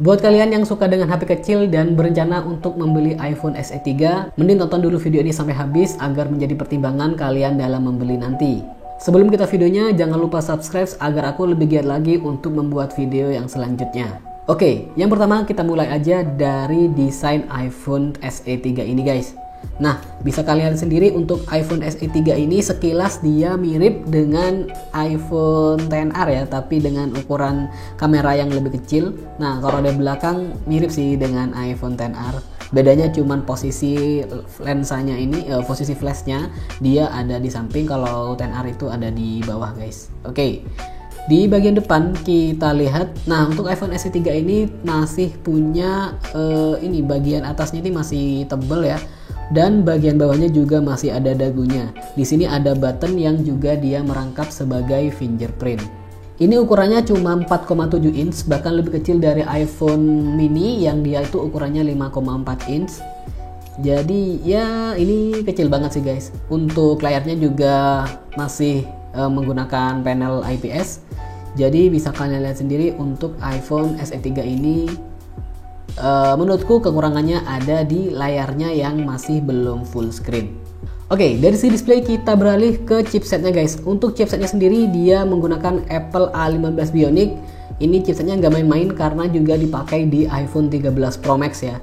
Buat kalian yang suka dengan HP kecil dan berencana untuk membeli iPhone SE 3, mending tonton dulu video ini sampai habis agar menjadi pertimbangan kalian dalam membeli nanti. Sebelum kita videonya, jangan lupa subscribe agar aku lebih giat lagi untuk membuat video yang selanjutnya. Oke, yang pertama kita mulai aja dari desain iPhone SE 3 ini guys. Nah, bisa kalian lihat sendiri untuk iPhone SE 3 ini sekilas dia mirip dengan iPhone XR ya, tapi dengan ukuran kamera yang lebih kecil. Nah, kalau di belakang mirip sih dengan iPhone XR. Bedanya cuman posisi lensanya ini, posisi flashnya dia ada di samping, kalau XR itu ada di bawah guys. Oke. Di bagian depan kita lihat, nah untuk iPhone SE 3 ini masih punya ini bagian atasnya ini masih tebal ya. Dan bagian bawahnya juga masih ada dagunya. Di sini ada button yang juga dia merangkap sebagai fingerprint. Ini ukurannya cuma 4,7 inch, bahkan lebih kecil dari iPhone mini yang dia itu ukurannya 5,4 inch. Jadi ya ini kecil banget sih guys. Untuk layarnya juga masih menggunakan panel IPS. Jadi bisa kalian lihat sendiri untuk iPhone SE 3 ini. Menurutku kekurangannya ada di layarnya yang masih belum full screen. Oke, dari sisi display kita beralih ke chipsetnya guys. Untuk chipsetnya sendiri dia menggunakan Apple A15 Bionic. Ini chipsetnya nggak main-main karena juga dipakai di iPhone 13 Pro Max ya.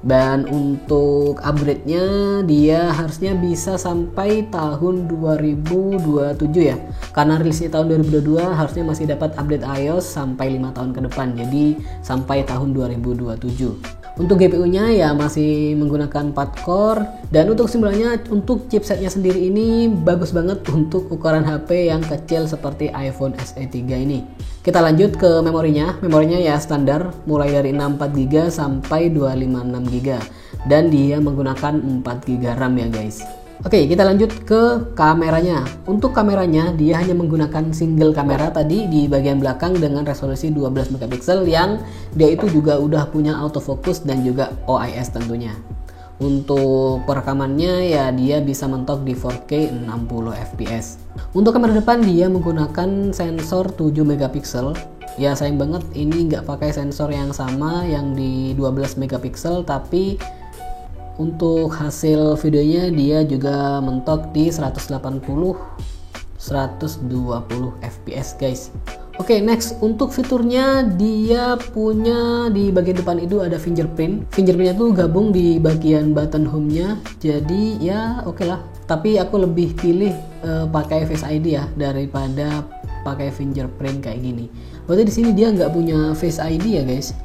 Dan untuk upgrade-nya dia harusnya bisa sampai tahun 2027 ya. Karena rilisnya tahun 2022 harusnya masih dapat update iOS sampai 5 tahun ke depan. Jadi sampai tahun 2027. Untuk GPU-nya ya masih menggunakan 4 core. Dan untuk simbolnya, untuk chipsetnya sendiri ini bagus banget untuk ukuran HP yang kecil seperti iPhone SE 3 ini. Kita lanjut ke memorinya. Memorinya ya standar, mulai dari 64GB sampai 256GB. Dan dia menggunakan 4GB RAM ya guys. Oke, kita lanjut ke kameranya. Untuk kameranya dia hanya menggunakan single kamera tadi di bagian belakang dengan resolusi 12 megapiksel yang dia itu juga udah punya autofocus dan juga OIS tentunya. Untuk perekamannya ya dia bisa mentok di 4K 60 fps. Untuk kamera depan dia menggunakan sensor 7 megapiksel. Ya sayang banget ini nggak pakai sensor yang sama yang di 12 megapiksel, tapi untuk hasil videonya dia juga mentok di 180 120 fps guys. Oke, next untuk fiturnya dia punya di bagian depan itu ada fingerprint. Fingerprintnya tuh gabung di bagian button home-nya. Jadi ya oke lah. Tapi aku lebih pilih pakai Face ID ya daripada pakai fingerprint kayak gini. Berarti di sini dia nggak punya Face ID ya guys.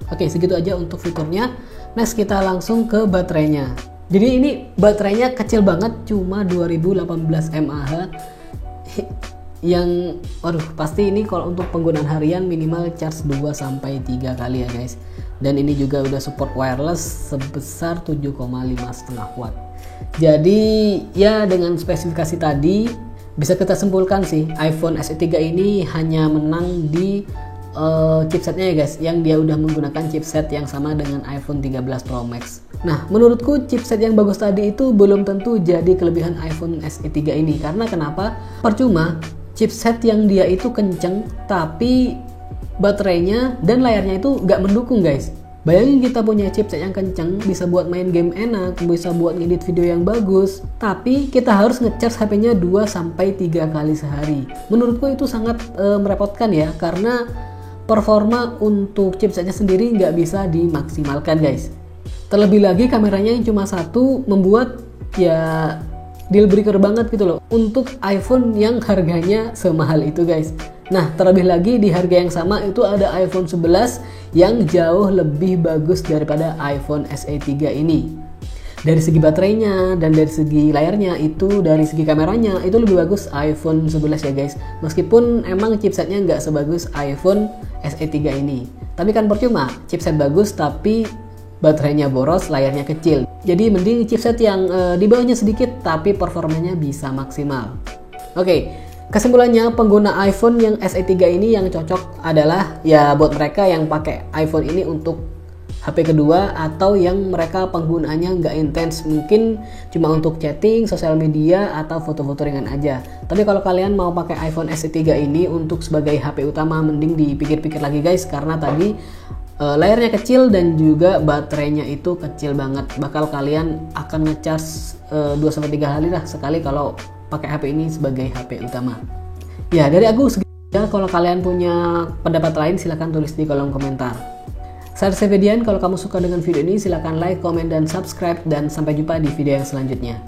Oke, segitu aja untuk fiturnya. Next kita langsung ke baterainya. Jadi ini baterainya kecil banget, cuma 2018 mAh. Yang waduh pasti ini kalau untuk penggunaan harian minimal charge 2-3 kali ya guys. Dan ini juga udah support wireless sebesar 7,5 watt. Jadi ya dengan spesifikasi tadi bisa kita simpulkan sih iPhone SE 3 ini hanya menang di chipsetnya ya guys, yang dia udah menggunakan chipset yang sama dengan iPhone 13 Pro Max. Nah, menurutku chipset yang bagus tadi itu belum tentu jadi kelebihan iPhone SE 3 ini. Karena kenapa? Percuma chipset yang dia itu kenceng tapi baterainya dan layarnya itu nggak mendukung guys. Bayangin kita punya chipset yang kenceng, bisa buat main game enak, bisa buat ngedit video yang bagus, tapi kita harus ngecharge HP-nya 2-3 kali sehari. Menurutku itu sangat merepotkan ya, karena performa untuk chipsetnya sendiri nggak bisa dimaksimalkan guys. Terlebih lagi kameranya yang cuma satu membuat ya deal breaker banget gitu loh untuk iPhone yang harganya semahal itu guys. Nah, terlebih lagi di harga yang sama itu ada iPhone 11 yang jauh lebih bagus daripada iPhone SE 3 ini. Dari segi baterainya dan dari segi layarnya itu, dari segi kameranya itu lebih bagus iPhone 11 ya guys. Meskipun emang chipsetnya nggak sebagus iPhone SE 3 ini. Tapi kan percuma, chipset bagus tapi baterainya boros, layarnya kecil. Jadi mending chipset yang di bawahnya sedikit tapi performanya bisa maksimal. Oke, kesimpulannya pengguna iPhone yang SE 3 ini yang cocok adalah ya buat mereka yang pakai iPhone ini untuk HP kedua, atau yang mereka penggunaannya nggak intens, mungkin cuma untuk chatting, sosial media, atau foto-foto ringan aja. Tapi kalau kalian mau pakai iPhone SE 3 ini untuk sebagai HP utama, mending dipikir-pikir lagi guys, karena tadi layarnya kecil dan juga baterainya itu kecil banget. Bakal kalian akan ngecas 2-3 kali lah sekali kalau pakai HP ini sebagai HP utama. Ya, dari aku segitu. Kalau kalian punya pendapat lain silahkan tulis di kolom komentar. Saya Sepedian, kalau kamu suka dengan video ini silahkan like, komen, dan subscribe, dan sampai jumpa di video yang selanjutnya.